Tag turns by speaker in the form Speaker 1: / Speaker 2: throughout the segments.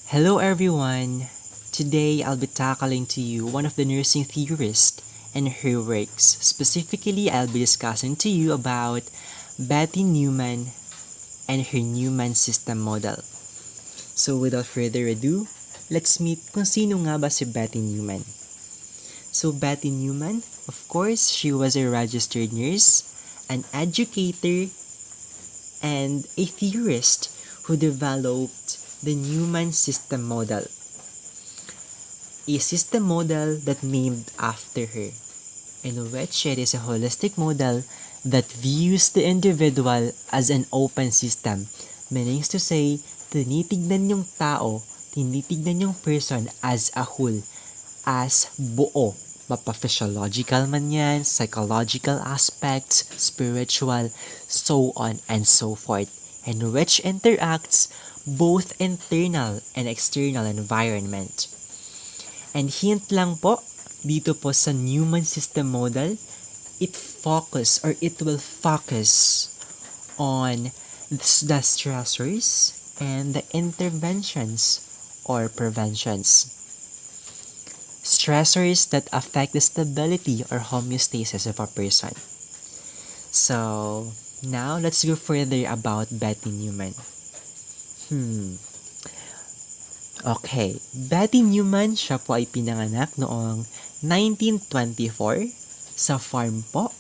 Speaker 1: Hello everyone! Today I'll be tackling to you one of the nursing theorists and her works. Specifically, I'll be discussing to you about Betty Neuman and her Neuman system model. So without further ado, let's meet kung sino nga ba si Betty Neuman. So Betty Neuman, of course, she was a registered nurse, an educator, and a theorist who developed the Neuman system model, a system model that named after her, in which it is a holistic model that views the individual as an open system, meaning to say, tinitignan yung tao, tinitignan yung person as a whole, as buo, mapa-physiological man yan, psychological aspects, spiritual, so on and so forth, and which interacts both internal and external environment. And hint lang po, dito po sa Neuman system model, it will focus on the stressors and the interventions or preventions. Stressors that affect the stability or homeostasis of a person. So, now let's go further about Betty Neuman. Okay, Betty Neuman, siya po ay pinanganak noong 1924 sa farm po.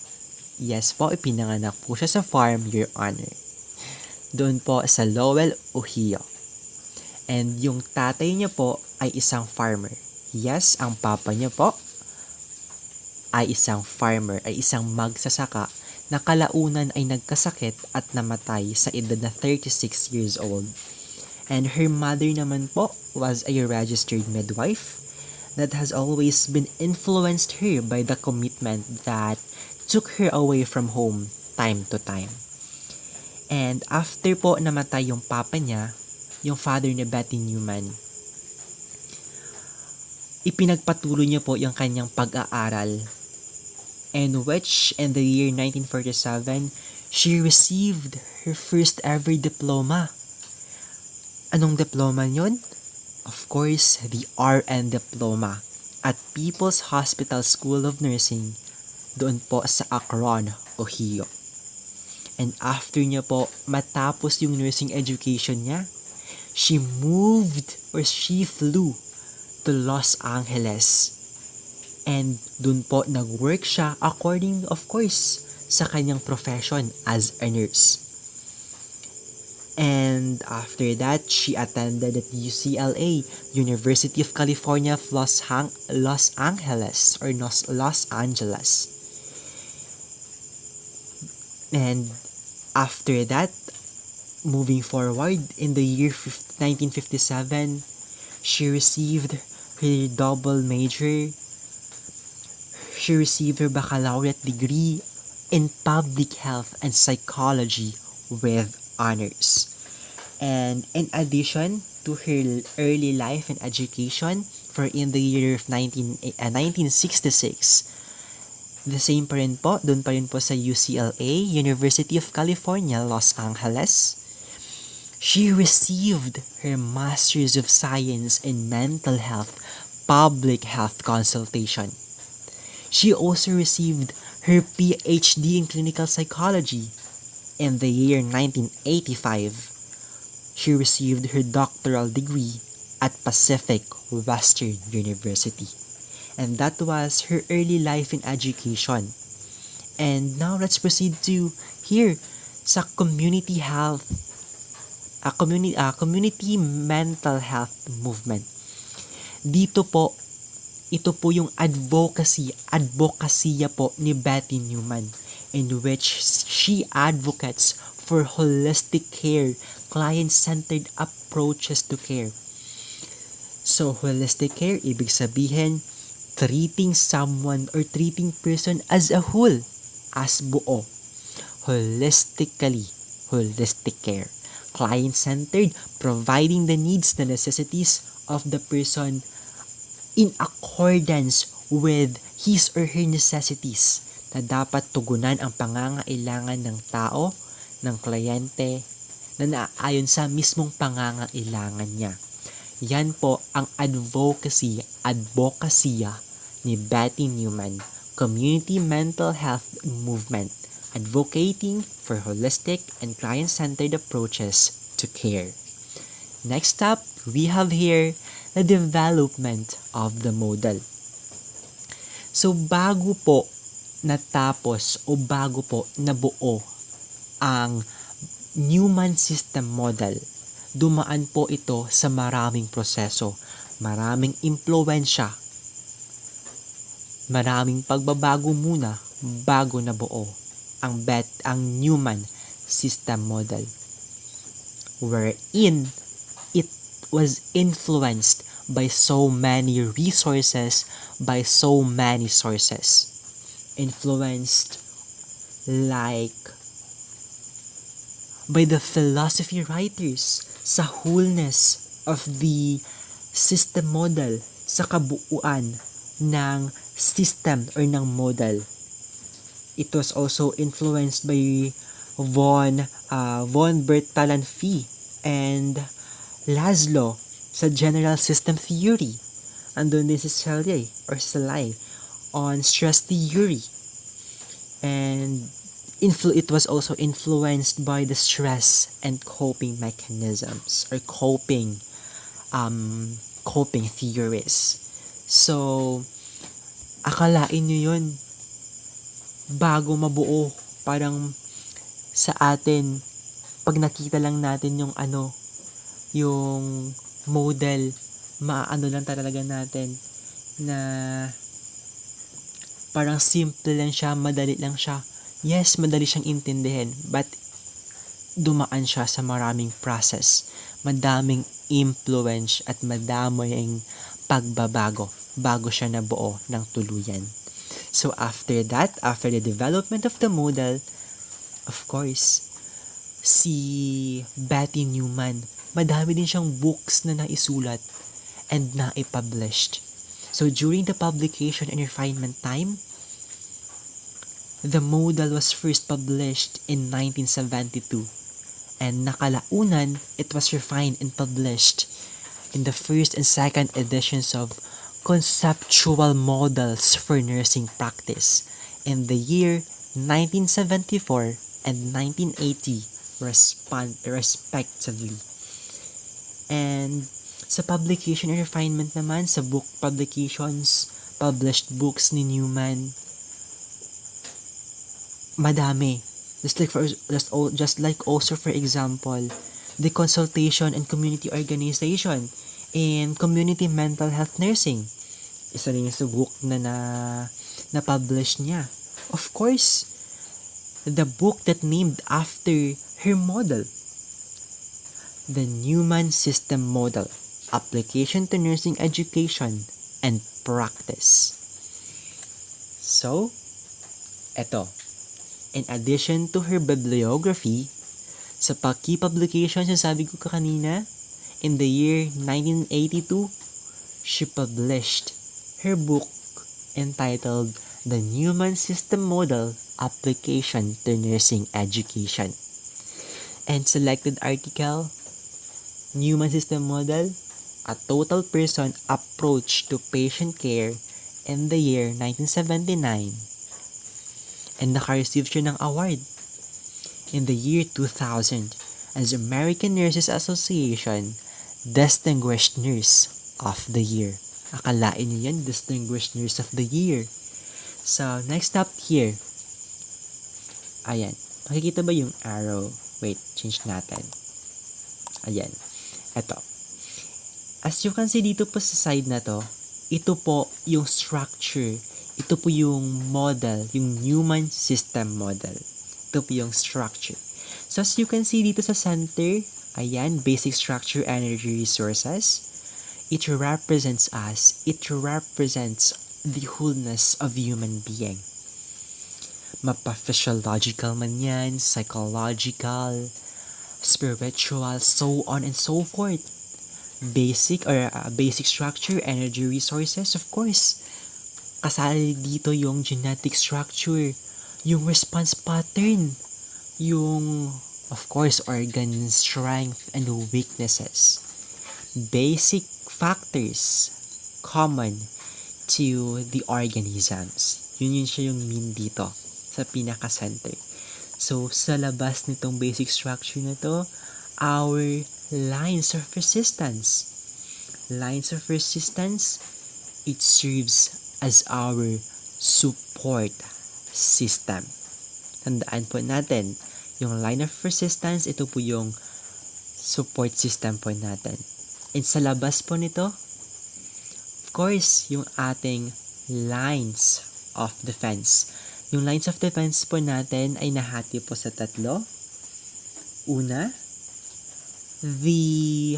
Speaker 1: Yes po, ipinanganak po siya sa farm, Your Honor. Doon po sa Lowell, Ohio. And yung tatay niya po ay isang farmer. Yes, ang papa niya po ay isang farmer, ay isang magsasaka na kalaunan ay nagkasakit at namatay sa edad na 36 years old. And her mother naman po was a registered midwife that has always been influenced her by the commitment that took her away from home time to time. And after po namatay yung papa niya, yung father ni Betty Neuman, ipinagpatuloy niya po yung kanyang pag-aaral, in which in the year 1947, she received her first ever diploma. Anong diploma yun? Of course, the RN diploma at People's Hospital School of Nursing doon po sa Akron, Ohio. And after niya po matapos yung nursing education niya, she flew to Los Angeles. And dun po nag-work siya according, of course, sa kanyang profession as a nurse. And after that, she attended at UCLA, University of California, Los Angeles. And after that, moving forward, in the year 1957, she received her double major. She received her baccalaureate degree in public health and psychology with honors. And in addition to her early life and education, for in the year of 1966, the same pa rin po, doon pa rin po sa UCLA, University of California, Los Angeles, she received her Master's of Science in Mental Health, Public Health Consultation. She also received her PhD in Clinical Psychology. In the year 1985, she received her doctoral degree at Pacific Western University. And that was her early life in education. And now let's proceed to here sa community health, community mental health movement. Dito po, ito po yung advokasya po ni Betty Neuman, in which she advocates for holistic care, client-centered approaches to care. So, holistic care, ibig sabihin, treating someone or treating person as a whole, as buo. Holistic care. Client-centered, providing the needs, the necessities of the person in accordance with his or her necessities na dapat tugunan ang pangangailangan ng tao, ng kliyente, na naaayon sa mismong pangangailangan niya. Yan po ang advokasya ni Betty Neuman, Community Mental Health Movement, advocating for holistic and client-centered approaches to care. Next up, we have here the development of the model. So bago po natapos o bago po nabuo ang Neuman System Model, dumaan po ito sa maraming proseso, maraming impluwensya, maraming pagbabago muna bago nabuo ang Neuman System Model, wherein it was influenced by so many resources, by so many sources. Influenced like by the philosophy writers sa wholeness of the system model, sa kabuuan ng system or ng model. It was also influenced by von Bertalanffy and Laszlo sa general system theory. Andun din si Salai on stress theory. And it was also influenced by the stress and coping mechanisms or coping theories. So, akalain nyo yun bago mabuo. Parang sa atin, pag nakita lang natin yung model, maano lang talaga natin na parang simple lang siya, madali lang siya. Yes, madali siyang intindihin, but dumaan siya sa maraming process, madaming influence at madaming pagbabago bago siya nabuo ng tuluyan. So after that, after the development of the model, of course, si Betty Neuman, madami din siyang books na naisulat and na-published. So during the publication and refinement time, the model was first published in 1972, and nakalaunan, it was refined and published in the first and second editions of Conceptual Models for Nursing Practice in the year 1974 and 1980 respectively. And sa publication and refinement naman, sa book publications, published books ni Neuman, madami. Just like also for example, the consultation and community organization in community mental health nursing. Isa rin yung sa book na publish niya. Of course, the book that named after her model, the Neuman System Model, Application to Nursing Education and Practice. So, eto. In addition to her bibliography, sa key publications yung sabi ko kanina, in the year 1982, she published her book entitled The Neuman System Model, Application to Nursing Education. And selected article, Neuman System Model, A Total Person Approach to Patient Care in the year 1979. And naka-receive siya ng award in the year 2000 as American Nurses Association Distinguished Nurse of the Year. Akalain niyo yan, Distinguished Nurse of the Year. So, next up here. Ayan. Makikita ba yung arrow? Wait, change natin. Ayan. Eto. As you can see dito po sa side na to, ito po yung structure. Ito po yung model, yung Neuman System Model. Ito po yung structure. So, as you can see dito sa center, ayan, basic structure, energy, resources. It represents us. It represents the wholeness of human being. Mapa-physiological man yan, psychological, spiritual, so on and so forth. Basic structure, energy, resources, of course. Kasali dito yung genetic structure, yung response pattern, yung, of course, organ strength and weaknesses. basic factors common to the organisms. Yun siya yung mean dito sa pinaka-center. So, sa labas nitong basic structure na to, our lines of resistance. Lines of resistance, it serves as our support system. Tandaan po natin, yung line of resistance, ito po yung support system po natin. And sa labas po nito, of course, yung ating lines of defense. Yung lines of defense po natin ay nahati po sa tatlo. Una, the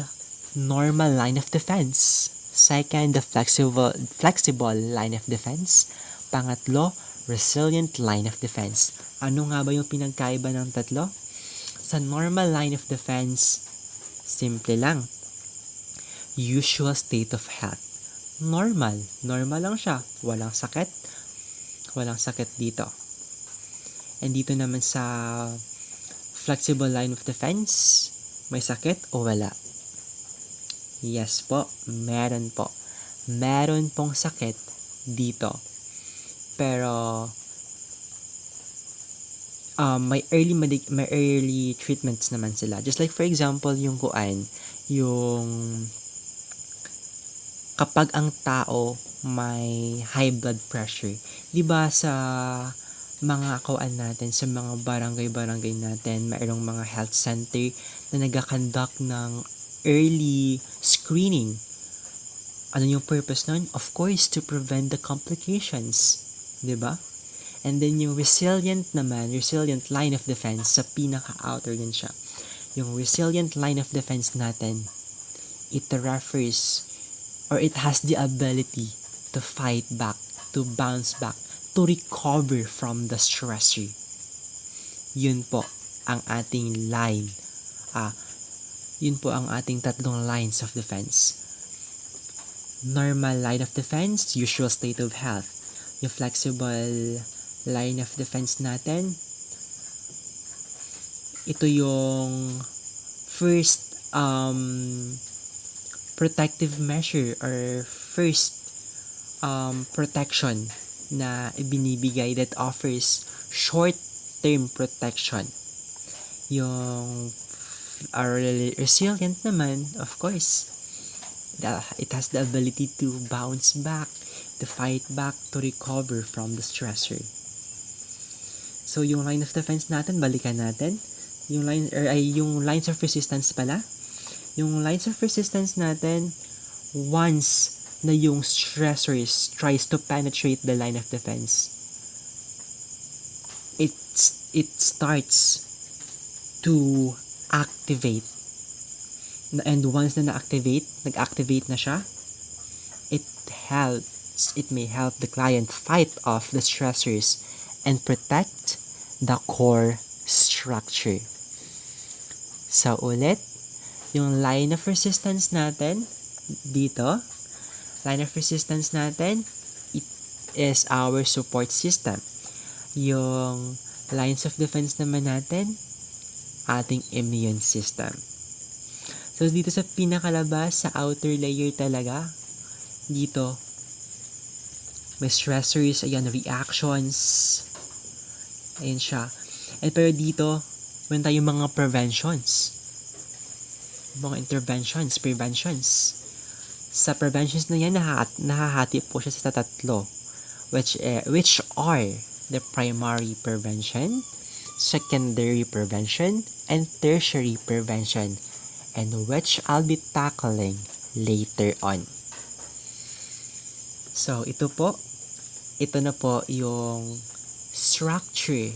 Speaker 1: normal line of defense. Second, the flexible line of defense. Pangatlo, resilient line of defense. Ano nga ba yung pinagkaiba ng tatlo? Sa normal line of defense, simple lang. Usual state of health. Normal lang siya. Walang sakit dito. And dito naman sa flexible line of defense, may sakit o wala? Yes po, meron po. Meron pong sakit dito. Pero may early treatments naman sila. Just like for example, yung kapag ang tao may high blood pressure, 'di ba sa mga natin, sa mga barangay natin, mayroong mga health center na nag-conduct ng early screening. Ano yung purpose nun? Of course, to prevent the complications. 'Di ba? And then yung resilient line of defense, sa pinaka-outer din siya. Yung resilient line of defense natin, it refers or it has the ability to fight back, to bounce back, to recover from the stressor. Yun po ang ating line. Yun po ang ating tatlong lines of defense. Normal line of defense, usual state of health. Yung flexible line of defense natin, ito yung first protective measure or first protection na ibinibigay that offers short-term protection. Yung resilient naman, of course, it has the ability to bounce back, to fight back, to recover from the stressor. So, yung line of defense natin, balikan natin. Yung lines of resistance pala. Yung lines of resistance natin, once na yung stressors tries to penetrate the line of defense, it starts to activate. And once na nag-activate na siya, it may help the client fight off the stressors and protect the core structure. So ulit, yung line of resistance natin dito, it is our support system. Yung lines of defense naman natin, ating immune system. So dito sa pinakalabas, sa outer layer talaga, dito may stressors, reactions, ayan siya. Pero dito, meron tayong mga preventions. Sa preventions na yan, nahahati po siya sa tatlo, which are the primary prevention, secondary prevention, and tertiary prevention, and which I'll be tackling later on. So, ito na po yung structure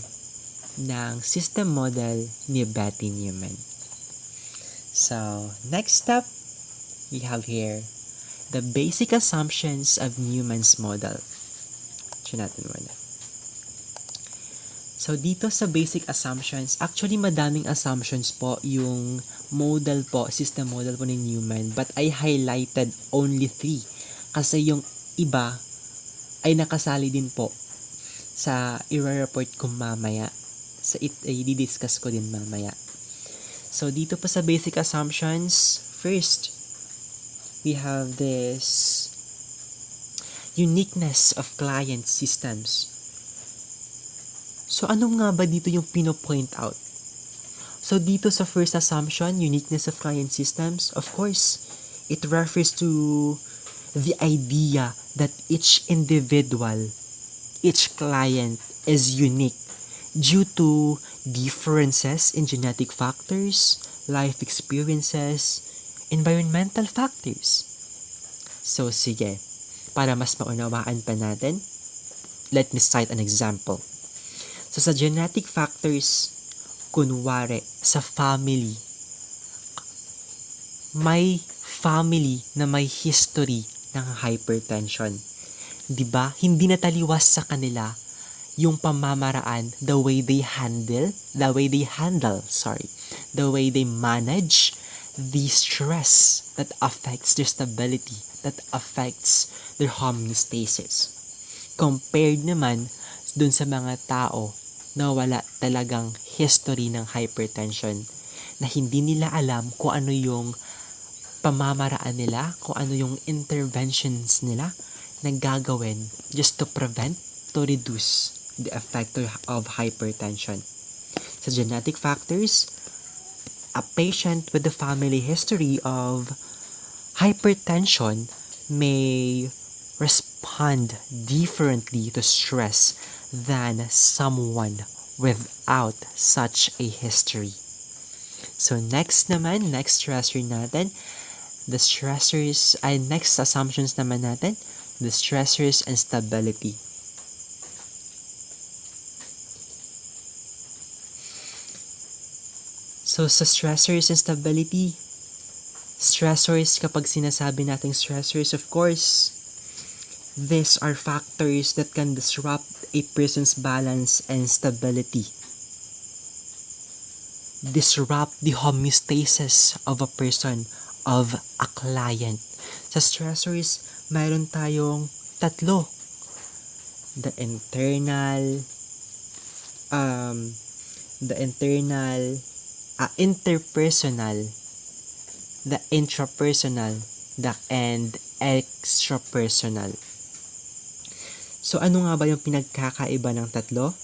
Speaker 1: ng system model ni Betty Neuman. So, next step, we have here the basic assumptions of Neuman's model. Check natin muna. So, dito sa basic assumptions, actually madaming assumptions po yung system model po ni Neumann, but I highlighted only 3 kasi yung iba ay nakasali din po sa i-report ko mamaya. I-discuss ko din mamaya. So, dito pa sa basic assumptions, first, we have this uniqueness of client systems. So ano nga ba dito yung pino-point out? So dito sa first assumption, uniqueness of client systems, of course, it refers to the idea that each individual, each client is unique due to differences in genetic factors, life experiences, environmental factors. So sige, para mas maunawaan pa natin, let me cite an example. So sa genetic factors, kunwari sa family, may family na may history ng hypertension. 'Di ba? Hindi na taliwas sa kanila yung pamamaraan, the way they manage the stress that affects their stability, that affects their homeostasis. Compared naman dun sa mga tao na wala talagang history ng hypertension, na hindi nila alam kung ano yung pamamaraan nila, kung ano yung interventions nila na gagawin just to prevent, to reduce the effect of hypertension. Sa genetic factors, a patient with a family history of hypertension may respond differently to stress than someone without such a history. So next stressor natin, next assumptions naman natin, the stressors and stability. So sa stressors and stability, kapag sinasabi nating stressors, of course, these are factors that can disrupt a person's balance and stability. Disrupt the homeostasis of a person, of a client. Sa stressors, mayroon tayong tatlo. The interpersonal, the intrapersonal, and extrapersonal. So ano nga ba yung pinagkakaiba ng tatlong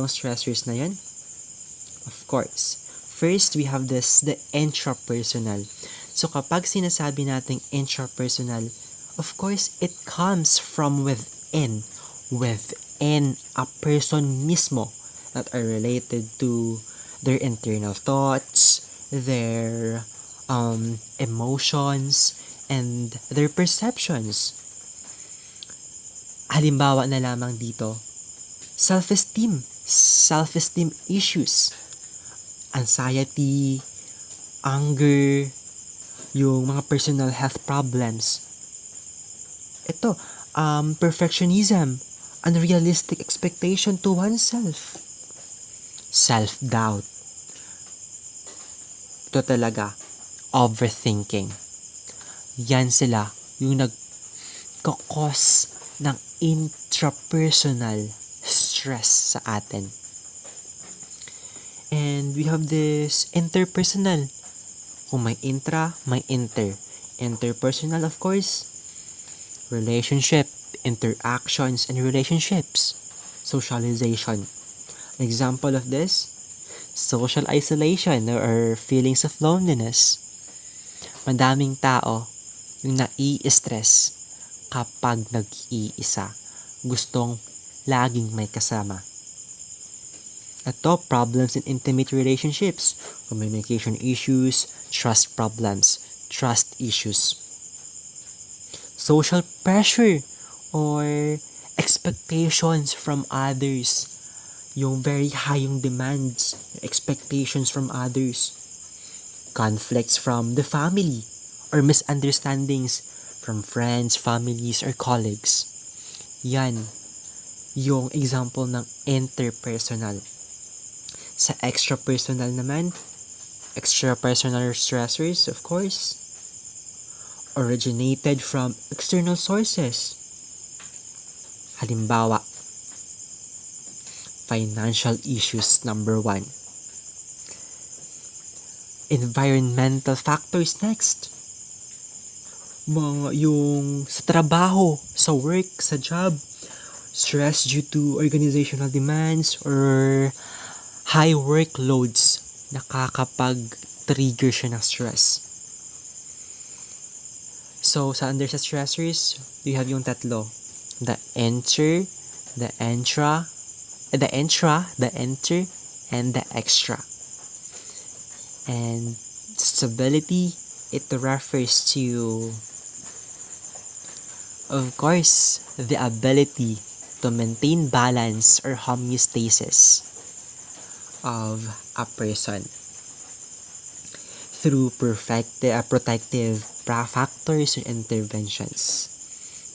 Speaker 1: stressors na yan? Of course, first we have the intrapersonal. So kapag sinasabi nating intrapersonal, of course, it comes from within a person mismo, that are related to their internal thoughts, their emotions, and their perceptions. Halimbawa na lamang dito, self-esteem issues, anxiety, anger, yung mga personal health problems. Ito, perfectionism, unrealistic expectation to oneself, self-doubt. Ito talaga, overthinking. Yan sila yung nagkakos ng intrapersonal stress sa atin. And we have this interpersonal. Kung may intra, may inter. Interpersonal, of course, relationship, interactions, and relationships. Socialization. An example of this, social isolation or feelings of loneliness. Madaming tao yung nai-stress kapag nag-iisa. Gustong laging may kasama. Ito, problems in intimate relationships, communication issues, trust problems, trust issues. Social pressure or expectations from others. Yung very high yung demands, expectations from others. Conflicts from the family or misunderstandings from friends, families, or colleagues. Yan yung example ng interpersonal. Sa extrapersonal naman, extrapersonal stressors, of course, originated from external sources. Halimbawa, financial issues, number 1. Environmental factors next. yung sa trabaho, sa work, sa job, stress due to organizational demands or high workloads, nakakapag-trigger siya ng stress. So, under sa stressors, you have yung tatlo. The enter, the enter, and the extra. And stability, it refers to, of course, the ability to maintain balance or homeostasis of a person through protective factors or interventions.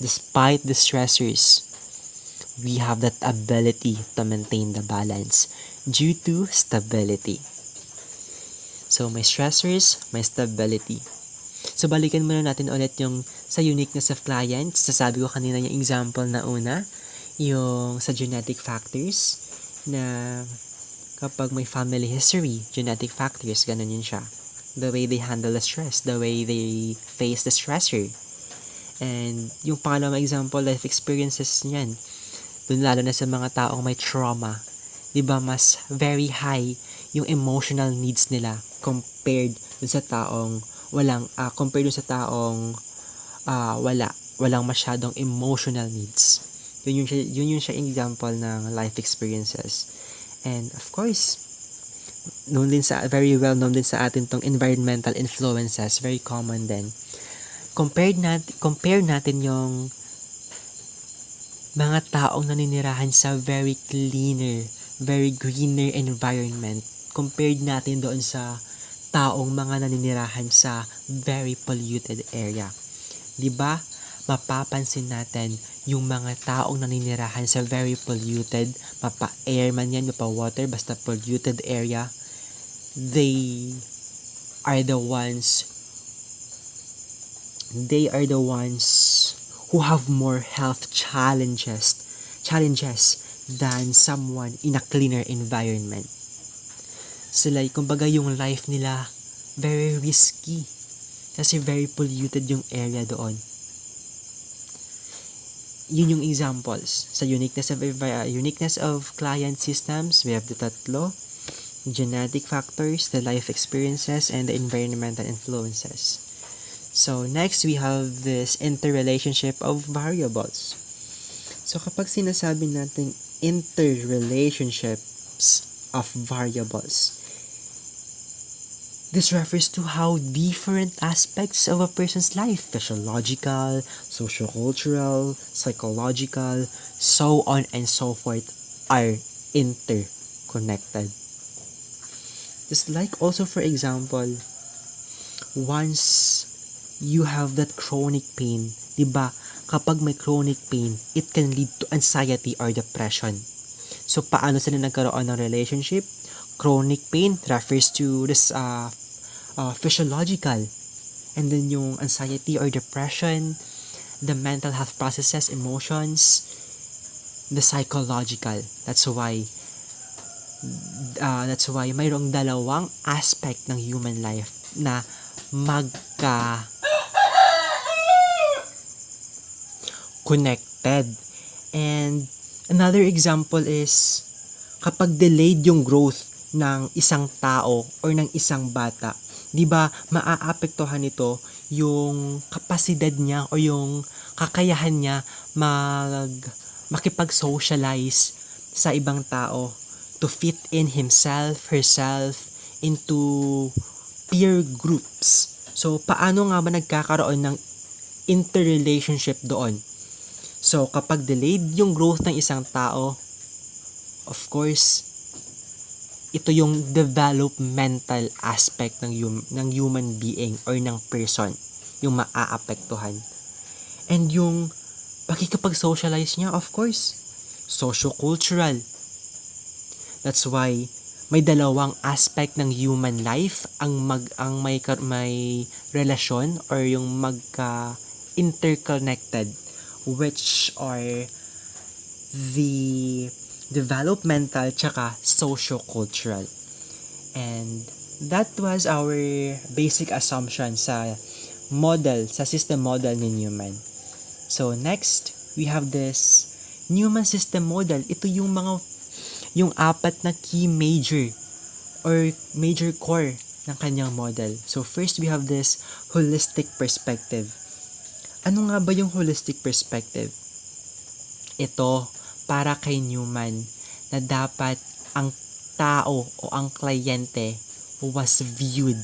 Speaker 1: Despite the stressors, we have that ability to maintain the balance due to stability. So, may stressors, may stability. So, balikan muna natin ulit yung sa uniqueness of clients. Sasabi ko kanina yung example na una, yung sa genetic factors, na kapag may family history, genetic factors, ganun yun siya. The way they handle the stress, the way they face the stressor. And yung pangalawang example, life experiences niyan. Dun lalo na sa mga taong may trauma. Diba, mas very high yung emotional needs nila compared dun sa taong walang masyadong emotional needs. Yun yung siya example ng life experiences. And of course, very well known din sa atin tong environmental influences, very common din. Compare natin yung mga taong naninirahan sa very cleaner, very greener environment compared natin doon sa taong mga naninirahan sa very polluted area. 'Di ba? Mapapansin natin yung mga taong naninirahan sa very polluted, mapa-air man yan, mapa-water, basta polluted area, they are the ones who have more health challenges than someone in a cleaner environment. Sila, kumbaga yung life nila very risky kasi very polluted yung area doon. Yun yung examples. Sa uniqueness of client systems, we have the tatlo: genetic factors, the life experiences, and the environmental influences. So next, we have this interrelationship of variables. So kapag sinasabi natin interrelationships of variables, this refers to how different aspects of a person's life, physiological, sociocultural, psychological, so on and so forth, are interconnected. Just like also, for example, once you have that chronic pain, diba, kapag may chronic pain, it can lead to anxiety or depression. So, paano sila nagkaroon ng relationship? Chronic pain refers to this physiological. And then yung anxiety or depression, the mental health processes, emotions, the psychological. That's why mayroong dalawang aspect ng human life na connected. And another example is kapag delayed yung growth ng isang tao or ng isang bata, 'di ba, maaapektuhan nito yung kapasidad niya o yung kakayahan niya makipag-socialize sa ibang tao, to fit in herself into peer groups. So paano nga ba nagkakaroon ng interrelationship doon? So kapag delayed yung growth ng isang tao, of course, ito yung developmental aspect ng human being or ng person yung maaapektuhan. And yung pakikipag-socialize niya, of course, sociocultural. That's why may dalawang aspect ng human life ang may relasyon or yung interconnected, which are the developmental tsaka socio-cultural. And that was our basic assumption sa model, sa system model ni Neuman. So next, we have this Neuman system model. Ito yung apat na key major or major core ng kanyang model. So first, we have this holistic perspective. Ano nga ba yung holistic perspective? Ito, para kay Neuman, na dapat ang tao o ang kliyente was viewed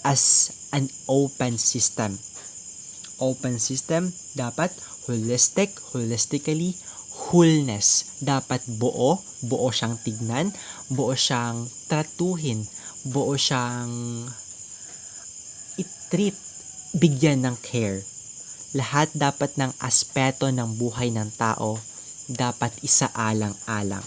Speaker 1: as an open system. Open system, dapat holistically, wholeness. Dapat buo siyang tignan, buo siyang tratuhin, buo siyang i-treat, bigyan ng care. Lahat dapat ng aspeto ng buhay ng tao dapat isaalang-alang.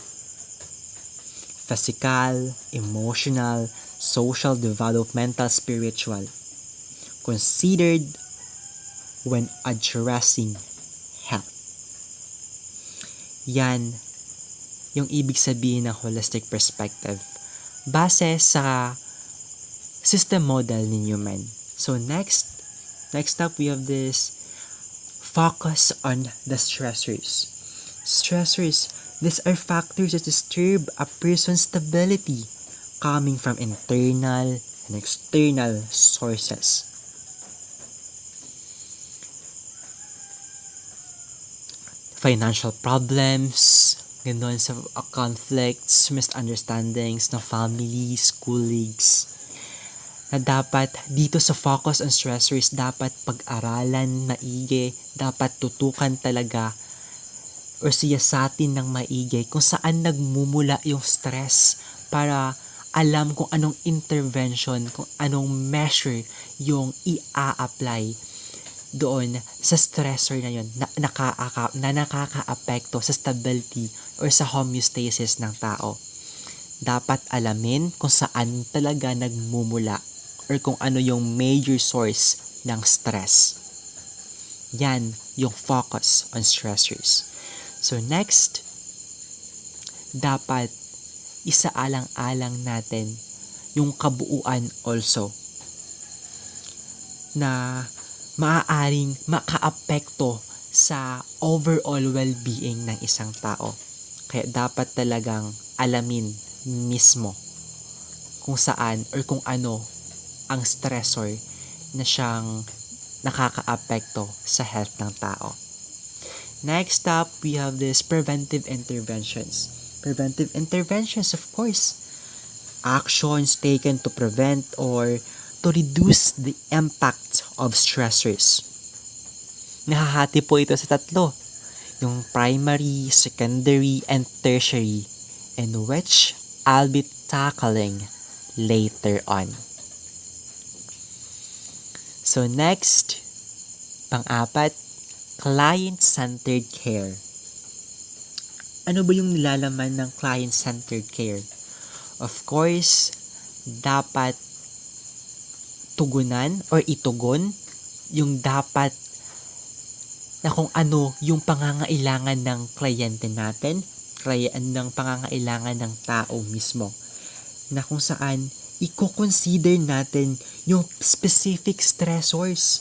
Speaker 1: Physical, emotional, social, developmental, spiritual. Considered when addressing health. Yan yung ibig sabihin ng holistic perspective base sa system model ni Neuman. So next up we have this focus on the stressors. Stressors, these are factors that disturb a person's stability coming from internal and external sources. Financial problems, ganoon sa conflicts, misunderstandings ng families, colleagues, na dapat dito sa focus on stressors, dapat pag-aralan maigi, dapat tutukan talaga or siyasatin ng maigi kung saan nagmumula yung stress para alam kung anong intervention, kung anong measure yung i-a-apply doon sa stressor na yun na nakaka-apekto sa stability or sa homeostasis ng tao. Dapat alamin kung saan talaga nagmumula or kung ano yung major source ng stress. Yan yung focus on stressors. So next, dapat isaalang-alang natin yung kabuuan also na maaaring makaapekto sa overall well-being ng isang tao. Kaya dapat talagang alamin mismo kung saan or kung ano ang stressor na siyang nakakaapekto sa health ng tao. Next up, we have this preventive interventions. Preventive interventions, of course, actions taken to prevent or to reduce the impact of stressors. Nahahati po ito sa tatlo, yung primary, secondary, and tertiary, and which I'll be tackling later on. So next, pang-apat, client-centered care. Ano ba yung nilalaman ng client-centered care? Of course, dapat tugunan or itugon yung dapat na kung ano yung pangangailangan ng kliyente natin, ng pangangailangan ng tao mismo. Na kung saan i-consider natin yung specific stressors.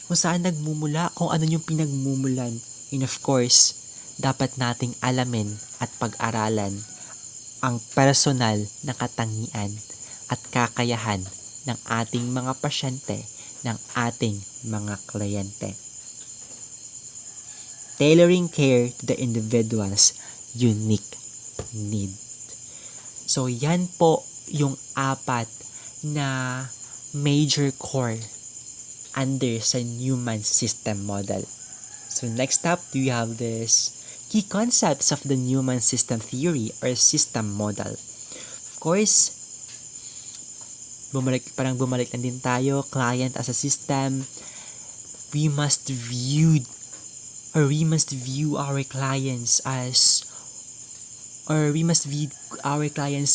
Speaker 1: Kung saan nagmumula, kung ano yung pinagmumulan. And of course, dapat nating alamin at pag-aralan ang personal na katangian at kakayahan ng ating mga pasyente, ng ating mga kliyente. Tailoring care to the individual's unique need. So, yan po yung apat na major core under sa Neuman system model. So, next up, we have this key concepts of the Neuman system theory or system model. Of course, bumalik lang din tayo, client as a system. We must view our clients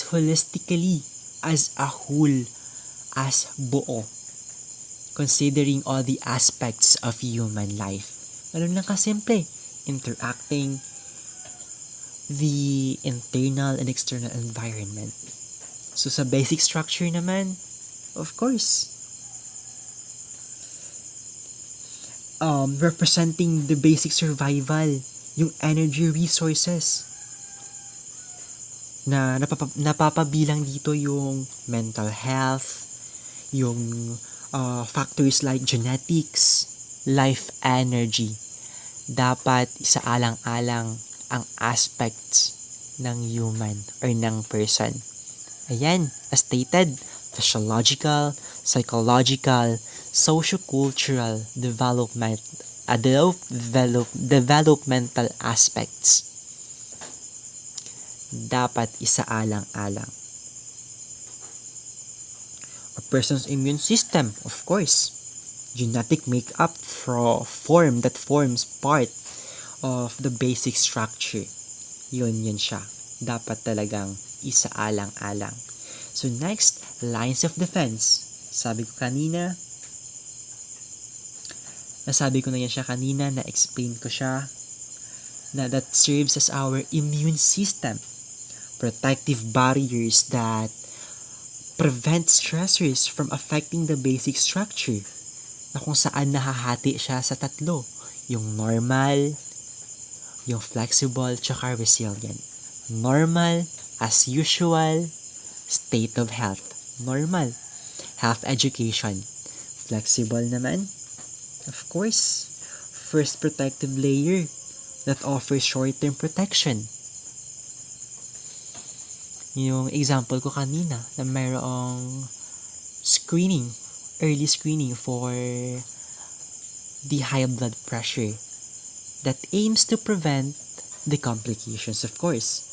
Speaker 1: holistically as a whole, as buo, considering all the aspects of human life. Ganun lang kasimple, interacting the internal and external environment. So sa basic structure naman, of course, representing the basic survival, yung energy resources, na napapabilang dito yung mental health, yung factors like genetics, life energy. Dapat isaalang-alang ang aspects ng human or ng person. Ayan, as stated, physiological, psychological, socio-cultural developmental aspects. Dapat isaalang-alang. A person's immune system, of course, genetic makeup that forms part of the basic structure. Yun siya. Dapat talagang isaalang-alang. So next, lines of defense. Nasabi ko na yan siya kanina, na-explain ko siya, na that serves as our immune system. Protective barriers that prevent stressors from affecting the basic structure, na kung saan nahahati siya sa tatlo. Yung normal, yung flexible, tsaka resilient. Normal, as usual, state of health. Normal, health education. Flexible naman, of course, first protective layer that offers short-term protection. Yung example ko kanina na mayroong early screening for the high blood pressure that aims to prevent the complications, of course.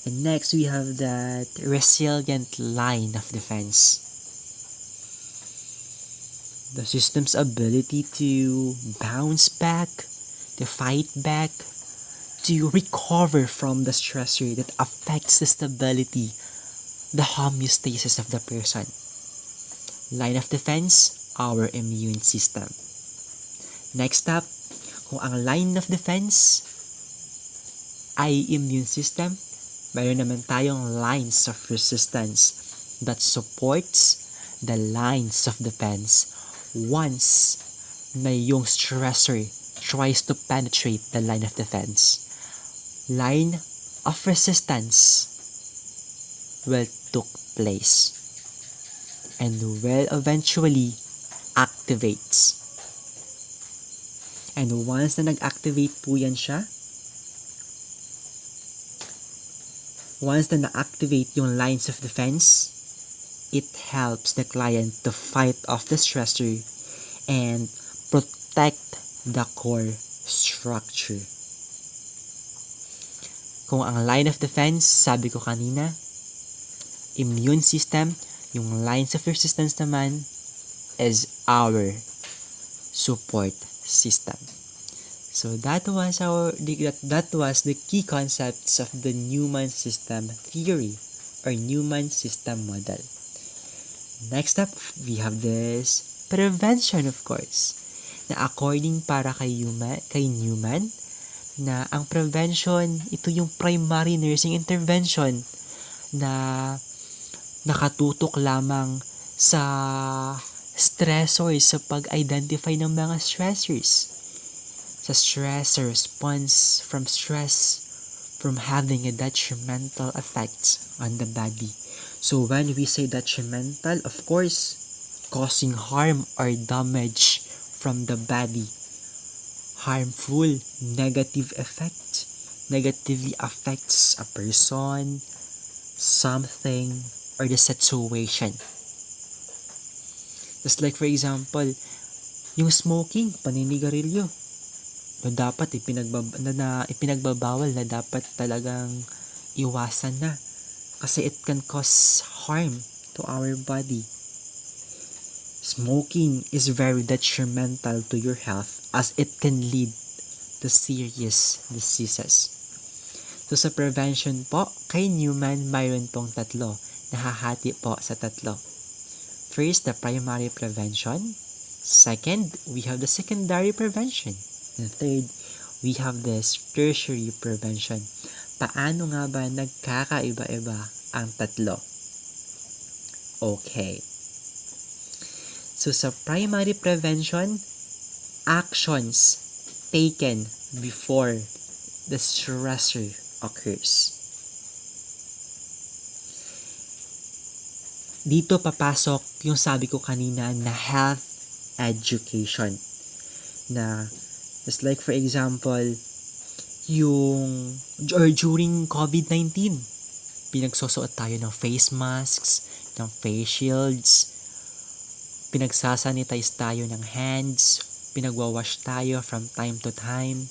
Speaker 1: And next, we have that resilient line of defense. The system's ability to bounce back, to fight back, to recover from the stressor that affects the stability, the homeostasis of the person. Line of defense, our immune system. Next up, kung ang line of defense ay immune system, mayroon naman tayong lines of resistance that supports the lines of defense once na yung stressor tries to penetrate the line of defense. Line of resistance will took place and will eventually activates. And once na nag-activate po yan siya, once na na-activate yung lines of defense, it helps the client to fight off the stressor and protect the core structure. Kung ang line of defense, sabi ko kanina, immune system, yung lines of resistance naman is our support system. So that was the key concepts of the Neuman system theory or Neuman system model. Next up, we have this prevention, of course, na according para kay Neuman, na ang prevention, ito yung primary nursing intervention na nakatutok lamang sa stressors, sa pag-identify ng mga stressors, sa stress response from stress, from having a detrimental effects on the body. So when we say detrimental, of course, causing harm or damage from the body, harmful, negative effect, negatively affects a person, something, or the situation. Just like for example, yung smoking, paninigarilyo, na dapat ipinagbabawal, na dapat talagang iwasan na kasi it can cause harm to our body. Smoking is very detrimental to your health as it can lead to serious diseases. So sa prevention po, kay Neuman, mayroon pong tatlo. Nahahati po sa tatlo. First, the primary prevention. Second, we have the secondary prevention. And third, we have this tertiary prevention. Paano nga ba nagkakaiba-iba ang tatlo? Okay. So sa primary prevention, actions taken before the stressor occurs. Dito papasok yung sabi ko kanina na health education. Na, just like for example, during COVID-19, pinagsusuot tayo ng face masks, ng face shields, pinagsasanitize tayo ng hands, pinagwawash tayo from time to time,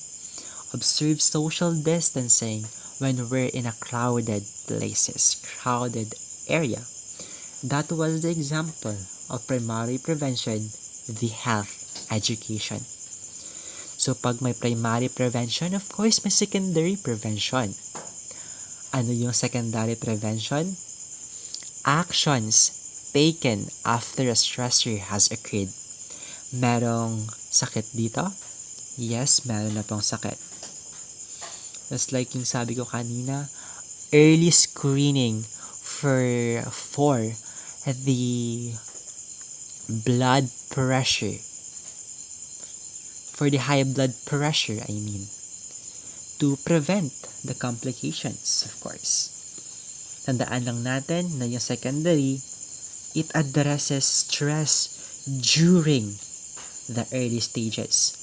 Speaker 1: observe social distancing when we're in a crowded places, crowded area. That was the example of primary prevention, the health education. So pag may primary prevention, of course, may secondary prevention. Ano yung secondary prevention? Actions taken after a stressor has occurred. Merong sakit dito? Yes, meron na pong sakit. Just like yung sabi ko kanina, early screening for the blood pressure. For the high blood pressure, I mean. To prevent the complications, of course. Tandaan lang natin na yung secondary, it addresses stress during the early stages.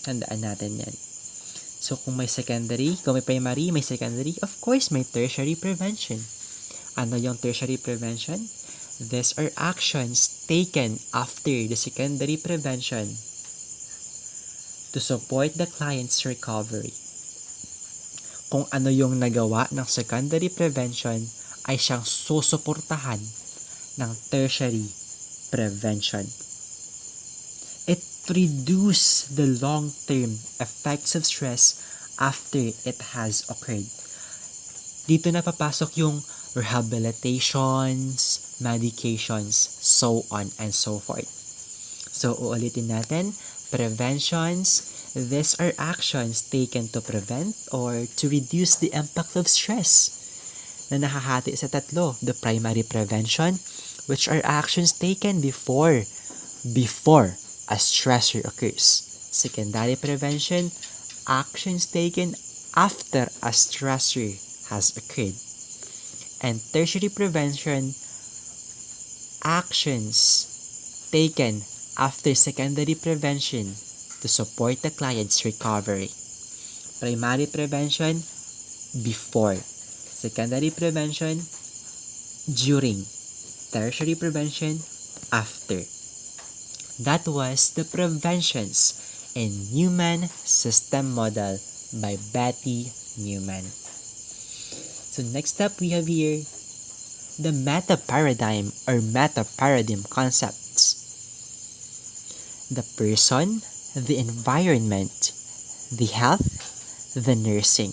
Speaker 1: Tandaan natin yan. So, kung may secondary, kung may primary, may secondary, of course, may tertiary prevention. Ano yung tertiary prevention? These are actions taken after the secondary prevention to support the client's recovery. Kung ano yung nagawa ng secondary prevention ay siyang susuportahan ng tertiary prevention. It reduces the long-term effects of stress after it has occurred. Dito na papasok yung rehabilitations, medications, so on and so forth. So, uulitin natin, preventions, these are actions taken to prevent or to reduce the impact of stress na nakahati sa tatlo. The primary prevention, which are actions taken before a stressor occurs. Secondary prevention, actions taken after a stressor has occurred. And tertiary prevention, actions taken after secondary prevention to support the client's recovery. Primary prevention, before. Secondary prevention, during. Tertiary prevention, after. That was the preventions in Neuman System Model by Betty Neuman. So next up we have here the meta-paradigm or meta-paradigm concepts. The person, the environment, the health, the nursing.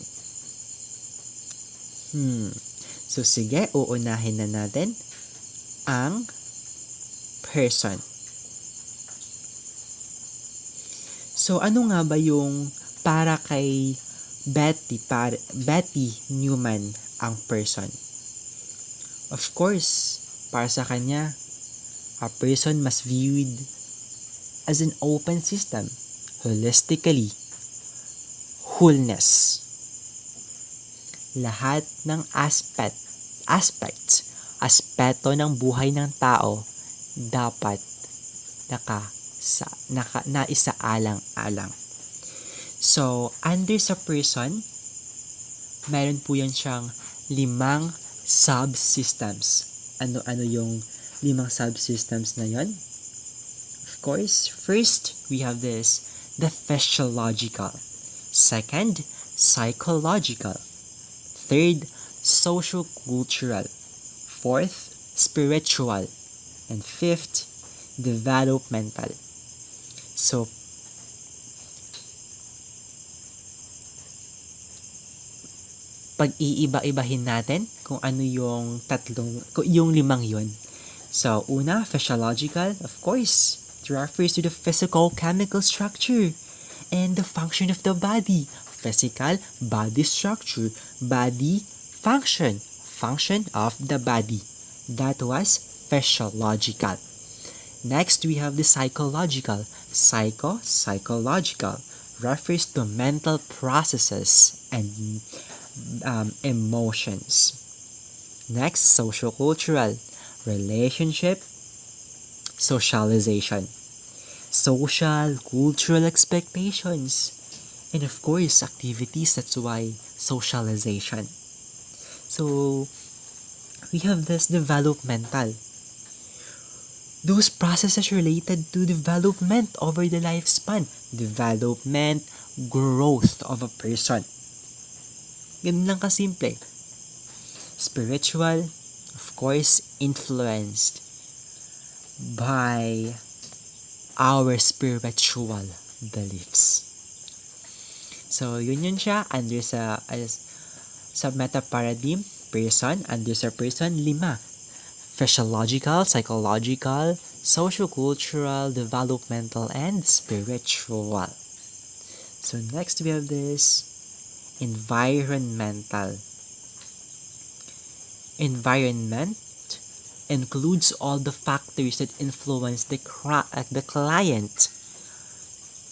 Speaker 1: So sige, uunahin na natin ang person. So ano nga ba yung para kay Betty Neuman ang person? Of course, para sa kanya, a person must viewed as an open system, holistically, wholeness. Lahat ng aspeto ng buhay ng tao dapat naisaalang-alang. So, under sa person, meron po yan siyang 5 subsystems. Ano yung 5 subsystems na yon? Of course, first, we have the physiological. Second, psychological. Third, socio-cultural. Fourth, spiritual. And fifth, developmental. So, pag-iiba-ibahin natin kung ano yung yung 5 yun. So, una, physiological, of course. It refers to the physical chemical structure and the function of the body. Physical, body structure, body function of the body. That was physiological. Next, we have the psychological. Psychological refers to mental processes and emotions. Next, sociocultural. Relationship, socialization. Social, cultural expectations. And of course, activities, that's why socialization. So, we have this developmental. Those processes related to development over the lifespan. Development, growth of a person. Ganun lang kasimple. Spiritual, of course, influenced by our spiritual beliefs. So, yun siya under sa meta paradigm, person, under sa person, 5. Physiological, psychological, sociocultural, developmental, and spiritual. So, next we have this environmental. Environment includes all the factors that influence the client,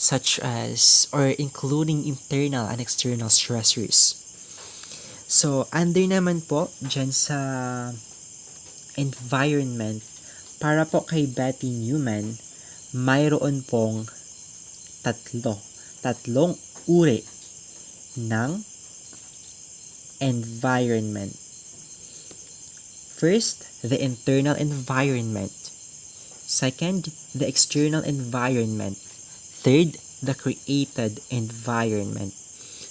Speaker 1: such as or including internal and external stressors. So, under naman po dyan sa environment, para po kay Betty Neuman, mayroon pong tatlong uri ng environment. First, the internal environment. Second, the external environment. Third, the created environment.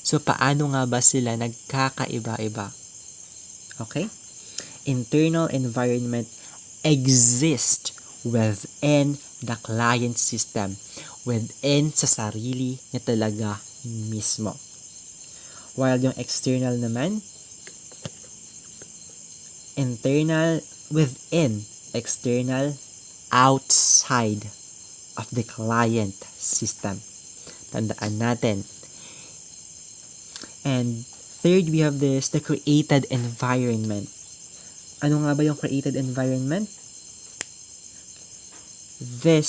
Speaker 1: So, paano nga ba sila nagkakaiba-iba? Okay? Internal environment exists within the client system. Within sa sarili niya talaga mismo. While yung external naman, internal within, external outside of the client system. Tandaan natin. And third, we have the created environment. Ano nga ba yung created environment? This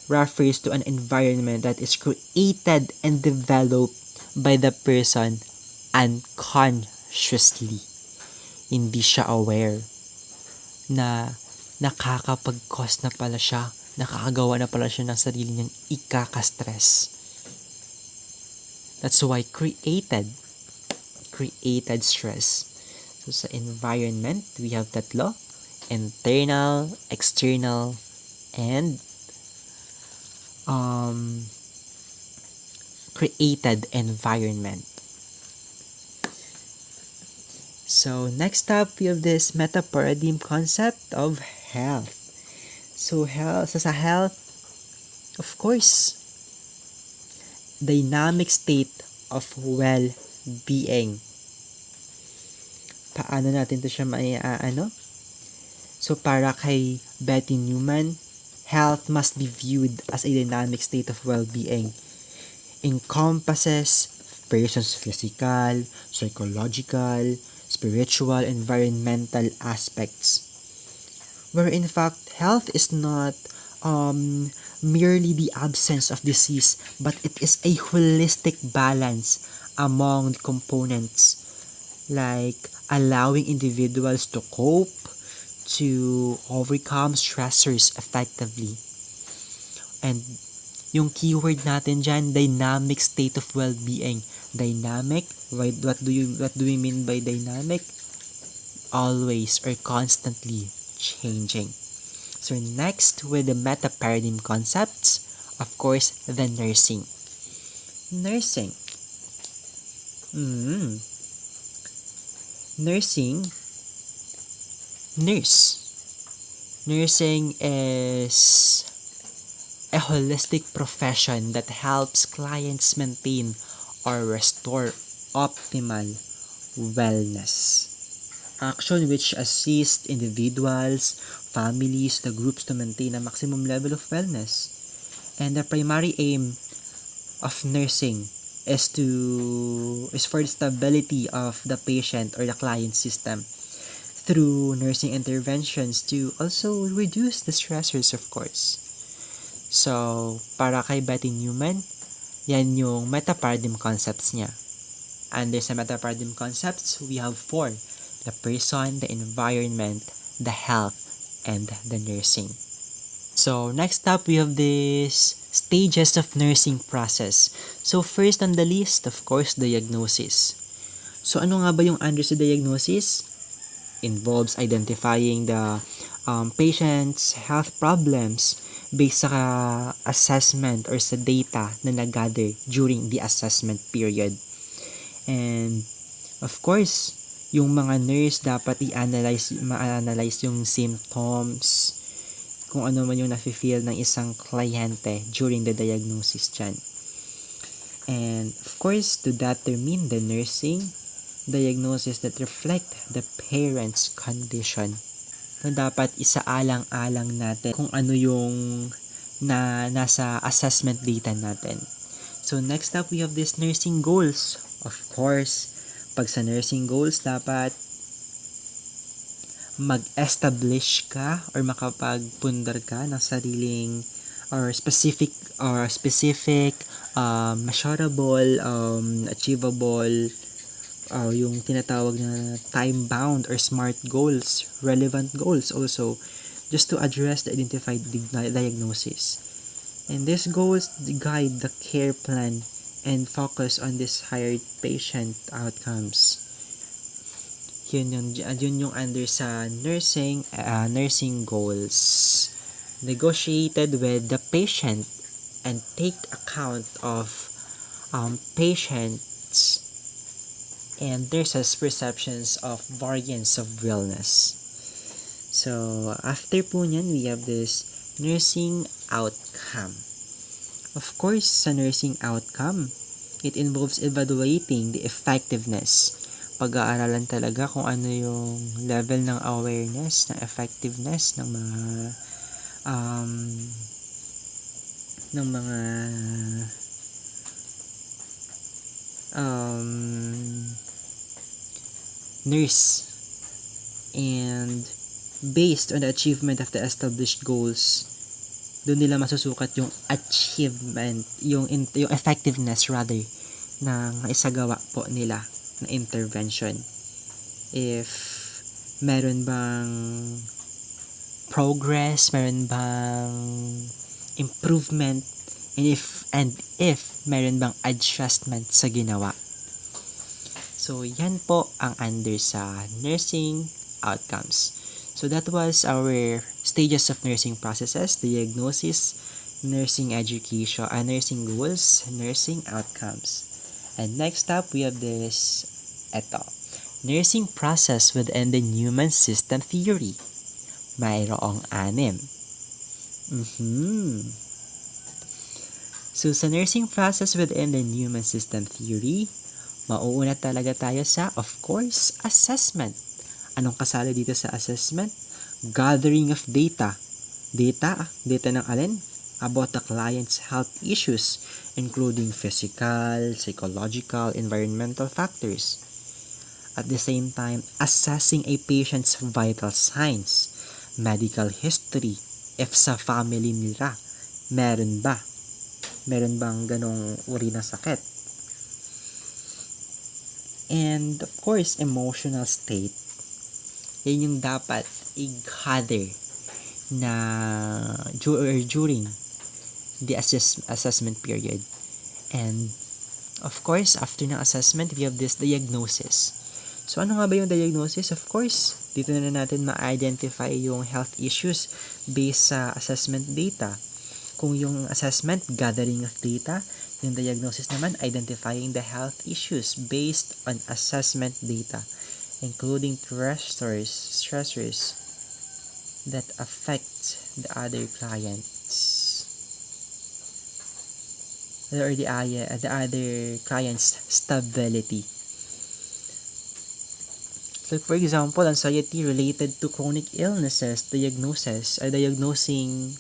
Speaker 1: refers to an environment that is created and developed by the person unconsciously. Hindi siya aware na nakakapag-cause na pala siya, nakakagawa na pala siya ng sarili niyang ikaka-stress. That's why created stress. So sa environment, we have tatlo: internal, external, and created environment. So next up, we have this meta paradigm concept of health. So sa health, of course, dynamic state of well-being. Paano natin to siya So para kay Betty Neuman, health must be viewed as a dynamic state of well-being. Encompasses person's physical, psychological, spiritual, environmental aspects. Where in fact, health is not merely the absence of disease, but it is a holistic balance among components, like allowing individuals to cope, to overcome stressors effectively. And yung keyword natin dyan, dynamic state of well-being. Dynamic, what do we mean by dynamic? Always or constantly changing. So next, with the meta paradigm concepts, of course, the nursing. Nursing. Nursing is a holistic profession that helps clients maintain or restore optimal wellness. Action which assists individuals, families, the groups to maintain a maximum level of wellness. And the primary aim of nursing is for the stability of the patient or the client system through nursing interventions to also reduce the stressors, of course. So, para kay Betty Neuman, yan yung meta-paradigm concepts niya. Under sa meta-paradigm concepts, we have 4. The person, the environment, the health, and the nursing. So, next up, we have this stages of nursing process. So, first on the list, of course, diagnosis. So, ano nga ba yung under sa diagnosis? Involves identifying the patient's health problems based sa assessment or sa data na nag-gather during the assessment period. And, of course, yung mga nurse dapat ma-analyze yung symptoms, kung ano man yung nafe-feel ng isang kliyente during the diagnosis dyan. And, of course, to determine the nursing diagnosis that reflect the parent's condition. Na dapat isaalang-alang natin kung ano yung nasa assessment data natin. So, next up, we have this nursing goals. Of course, pag sa nursing goals, dapat mag-establish ka or makapagpundar ka ng sariling or specific measurable, achievable, yung tinatawag na time-bound or SMART goals, relevant goals also, just to address the identified diagnosis. And these goals guide the care plan and focus on desired patient outcomes. Yun yung under sa nursing goals. Negotiated with the patient and take account of patients and their perceptions of variance of wellness. So, after po nyan, we have this nursing outcome. Of course, sa nursing outcome, it involves evaluating the effectiveness. Pag-aaralan talaga kung ano yung level ng awareness, ng effectiveness ng mga nurse, and based on the achievement of the established goals, doon nila masusukat yung achievement, yung effectiveness rather ng isagawa po nila na intervention. If meron bang progress, meron bang improvement, and if meron bang adjustment sa ginawa. So, yan po ang under sa nursing outcomes. So, that was our stages of nursing processes, diagnosis, nursing education, nursing goals, nursing outcomes. And next up, we have this, nursing process within the Neuman system theory. Mayroong 6. So, sa nursing process within the Neuman system theory, mauuna talaga tayo sa, of course, assessment. Anong kasali dito sa assessment? Gathering of data. Data ng alin? About the client's health issues, including physical, psychological, environmental factors. At the same time, assessing a patient's vital signs, medical history, if sa family nila, meron bang ganong uri ng sakit? And of course, emotional state. Yan yung dapat i-gather na during the assessment period. And of course, after ng assessment, we have this diagnosis. So, ano nga ba yung diagnosis? Of course, dito na natin ma-identify yung health issues based sa assessment data. Kung yung assessment, gathering of data, yung diagnosis naman, identifying the health issues based on assessment data, including stressors that affect the other clients or the other client's stability. So, for example, anxiety related to chronic illnesses, diagnosing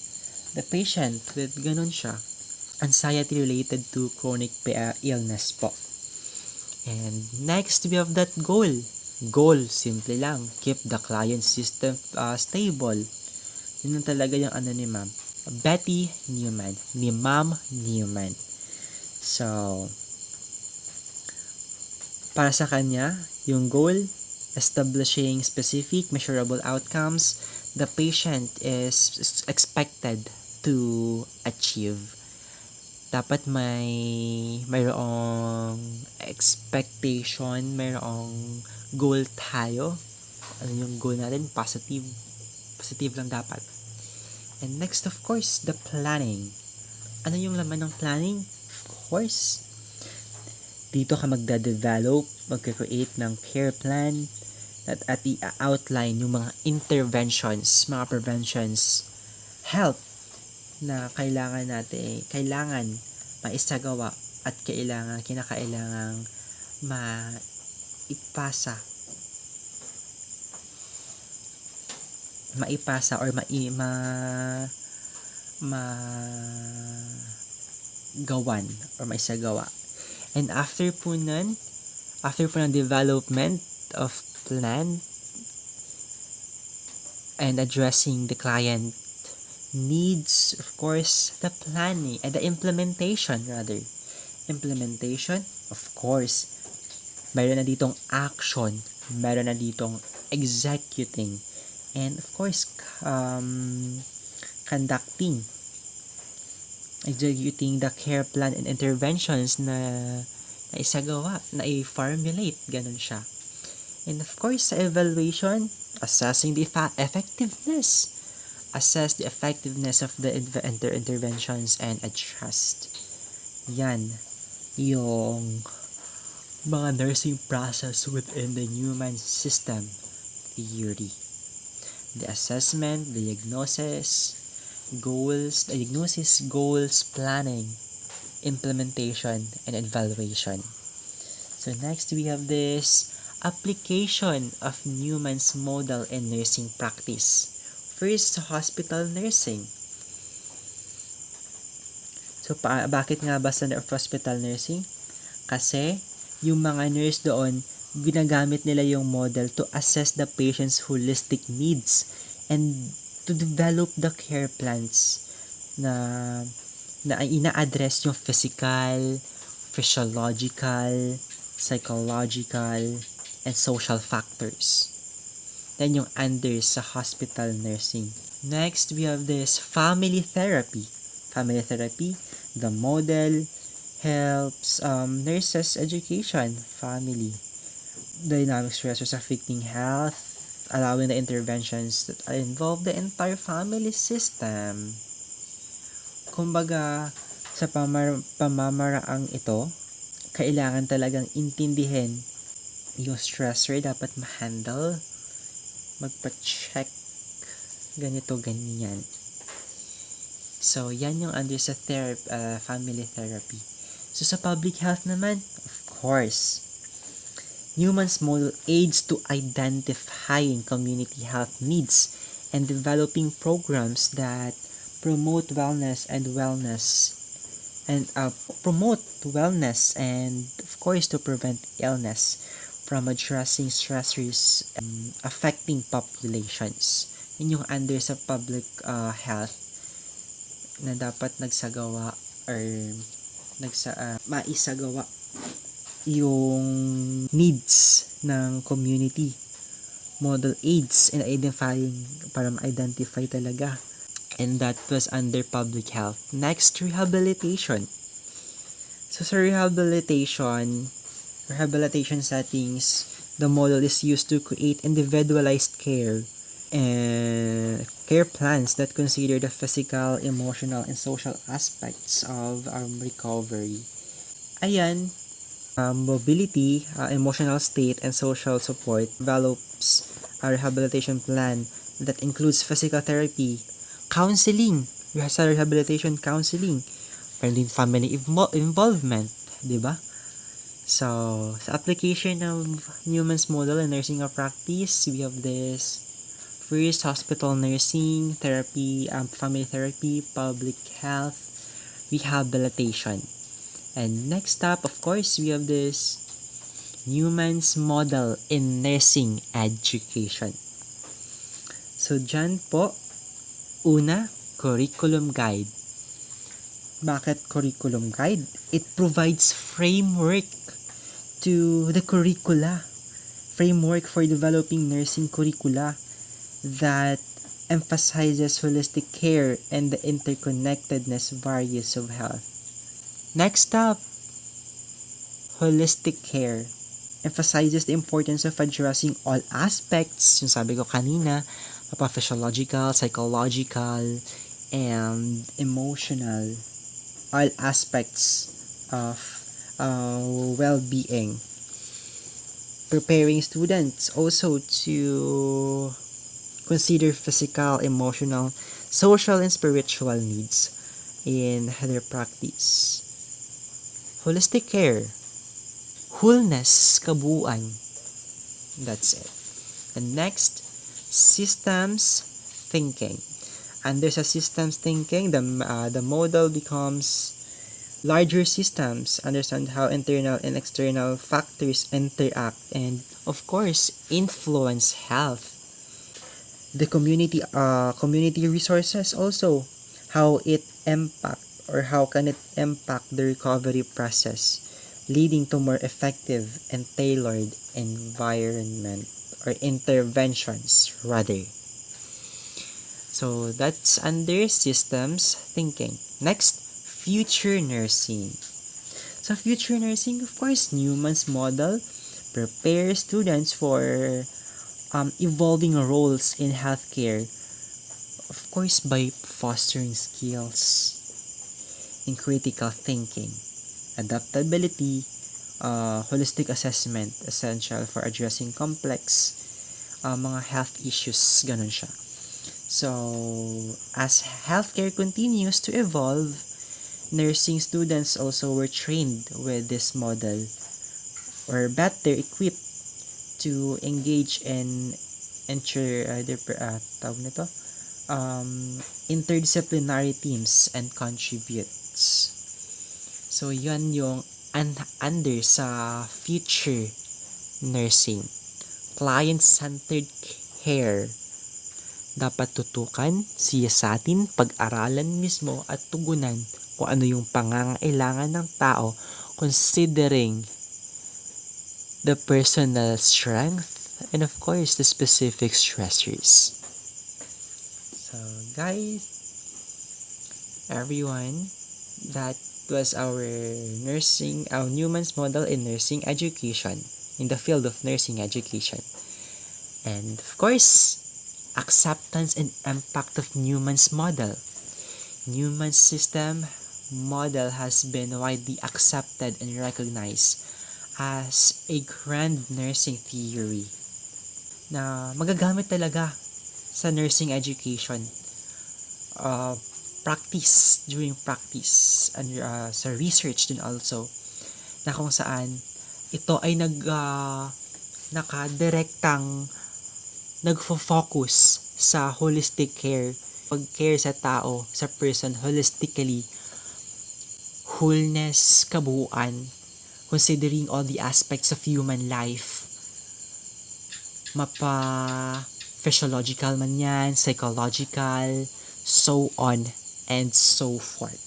Speaker 1: the patient with ganun siya. Anxiety related to chronic illness po. And next, we have that goal. Goal, simple lang. Keep the client system stable. Yun lang talaga yung ano ni Ma'am. Betty Neuman. Ni Ma'am Neuman. So, para sa kanya, yung goal, establishing specific measurable outcomes the patient is expected to achieve. Dapat mayroong expectation, mayroong goal tayo. Ano yung goal natin? Positive. Positive lang dapat. And next, of course, the planning. Ano yung laman ng planning? Of course, dito ka magda-develop, magka-create ng care plan at i-outline yung mga interventions, mga preventions, help na kailangan maisagawa at kinakailangang maipasa or gawan or maisagawa. And after po ng development of plan and addressing the client needs, of course, the planning and the implementation, of course, meron na ditong action, meron na ditong executing, and of course, executing the care plan and interventions na isagawa, na i-formulate, ganun siya. And of course, sa evaluation, assessing the effectiveness. Assess the effectiveness of the interventions and adjust. Yan yung mga nursing process within the Neuman system theory. The assessment, diagnosis, goals, planning, implementation, and evaluation. So next we have this application of Neuman's model in nursing practice. First, hospital nursing. So, bakit nga ba sa hospital nursing? Kasi, yung mga nurse doon, ginagamit nila yung model to assess the patient's holistic needs and to develop the care plans na ina-address yung physical, physiological, psychological, and social factors. Then yung under sa hospital nursing. Next, we have this family therapy. Family therapy, the model helps nurses education, family, dynamic stressors affecting health, allowing the interventions that involve the entire family system. Kumbaga, sa pamamaraang ito, kailangan talagang intindihin yung stressor dapat ma-handle, magpa-check, ganito, ganyan. So, yan yung under sa family therapy. So, sa public health naman, of course, Neuman's model aids to identifying community health needs and developing programs that promote wellness and of course to prevent illness from addressing stressors affecting populations. Yun yung under sa public health na dapat maisagawa yung needs ng community. Model aids in identifying, para ma-identify talaga. And that was under public health. Next, rehabilitation. So sa rehabilitation settings, the model is used to create individualized care and care plans that consider the physical, emotional, and social aspects of recovery. Ayan, mobility, emotional state, and social support develops a rehabilitation plan that includes physical therapy, counseling, sa rehabilitation counseling, and din family involvement, di ba? So, sa application of Neuman's model in nursing practice, we have this first, hospital nursing, therapy, family therapy, public health, rehabilitation. And next up, of course, we have this Neuman's model in nursing education. So, dyan po, una, curriculum guide. Bakit curriculum guide? It provides framework to the curricula. Framework for developing nursing curricula that emphasizes holistic care and the interconnectedness various of health. Next up, holistic care emphasizes the importance of addressing all aspects, yung sabi ko kanina, physiological, psychological, and emotional, all aspects of well-being. Preparing students also to consider physical, emotional, social, and spiritual needs in their practice. Holistic care, wholeness, kabuuan. That's it. And next, systems thinking. Under sa systems thinking, the model becomes larger systems, understand how internal and external factors interact and, of course, influence health. The community resources also, how it impact or how can it impact the recovery process, leading to more effective and tailored environment or interventions rather. So that's under systems thinking. Next, future nursing. So future nursing, of course, Neuman's model prepares students for evolving roles in healthcare, of course, by fostering skills in critical thinking, adaptability, holistic assessment, essential for addressing complex mga health issues, ganun siya. So, as healthcare continues to evolve, nursing students also were trained with this model or better equipped to engage in interdisciplinary teams and contributes. So, yan yung under sa future nursing. Client-centered care. Dapat tutukan, siyasatin, pag-aralan mismo at tugunan kung ano yung pangangailangan ng tao considering the personal strength and of course the specific stressors. So guys, everyone, that was our Neuman's model in nursing education, in the field of nursing education. And of course, acceptance and impact of Neuman's model. Neuman's system model has been widely accepted and recognized as a grand nursing theory na magagamit talaga sa nursing education. During practice, and sa research din also, na kung saan ito ay nakadirektang nagfo-focus sa holistic care, pag-care sa tao, sa person holistically, wholeness, kabuuan, considering all the aspects of human life, physiological man yan, psychological, so on and so forth.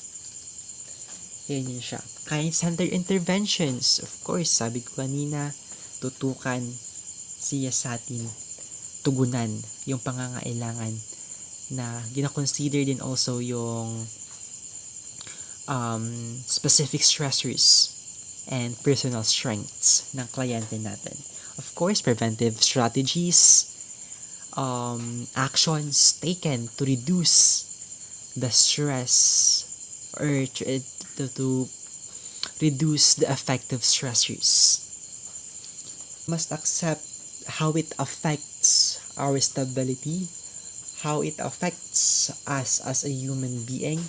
Speaker 1: Yan yun siya. Client-centered interventions, of course, sabi ko kanina, tutukan, siyasatin, tugunan yung pangangailangan na gina-consider din also yung specific stressors and personal strengths ng kliyente natin. Of course, preventive strategies, actions taken to reduce the stress or to reduce the effect of stressors. Must accept how it affects our stability, how it affects us as a human being,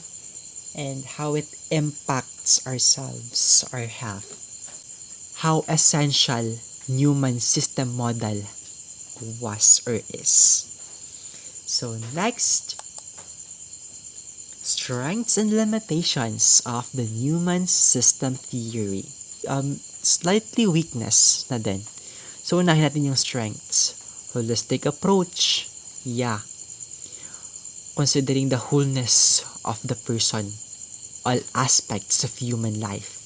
Speaker 1: and how it impacts ourselves, our health. How essential Neumann system model was or is. So next, strengths and limitations of the Neumann system theory. slightly weakness na din. So, unahin natin yung strengths. Holistic approach. Yeah. Considering the wholeness of the person. All aspects of human life.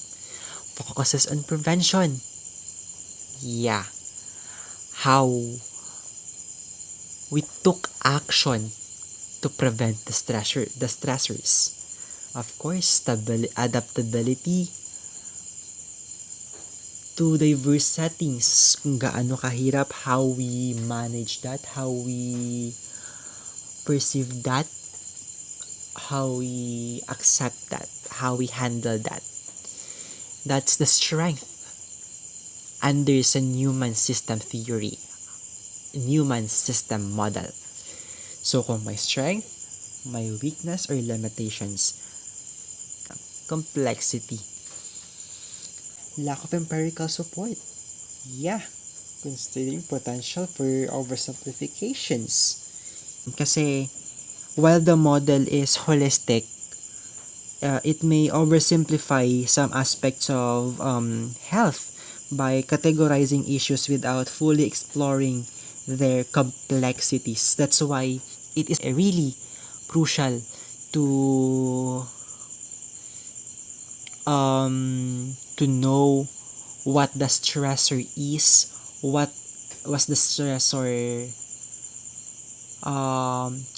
Speaker 1: Focuses on prevention. Yeah. How we took action to prevent the stressors. Of course, adaptability to diverse settings, kung gaano kahirap, how we manage that, how we perceive that, how we accept that, how we handle that. That's the strength under sa Neuman system theory, Neuman system model. So kung may strength, may weakness or limitations, complexity, lack of empirical support. Yeah, considering potential for oversimplifications. Kasi while the model is holistic, it may oversimplify some aspects of health by categorizing issues without fully exploring their complexities. That's why it is really crucial to know what the stressor is, what was the stressor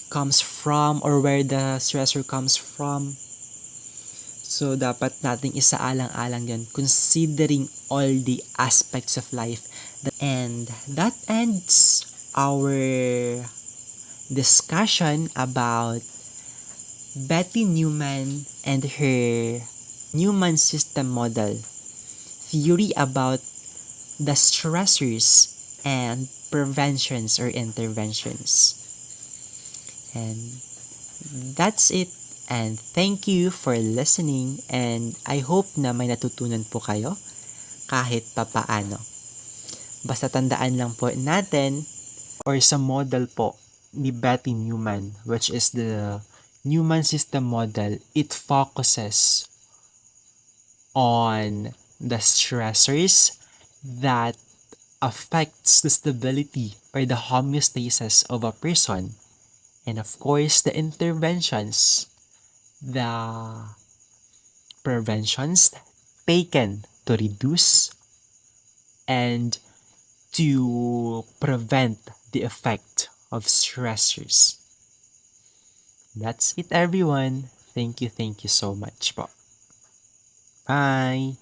Speaker 1: comes from, or where the stressor comes from. So, dapat nating isaalang-alang yan, considering all the aspects of life. And that ends our discussion about Betty Neuman and her Neuman system model, theory about the stressors and preventions or interventions. And that's it. And thank you for listening, and I hope na may natutunan po kayo kahit papaano. Basta tandaan lang po natin, or sa model po ni Betty Neuman, which is the Neuman system model, it focuses on the stressors that affects the stability or the homeostasis of a person, and of course the interventions, the preventions taken to reduce and to prevent the effect of stressors. That's it, everyone. Thank you so much po. Bye!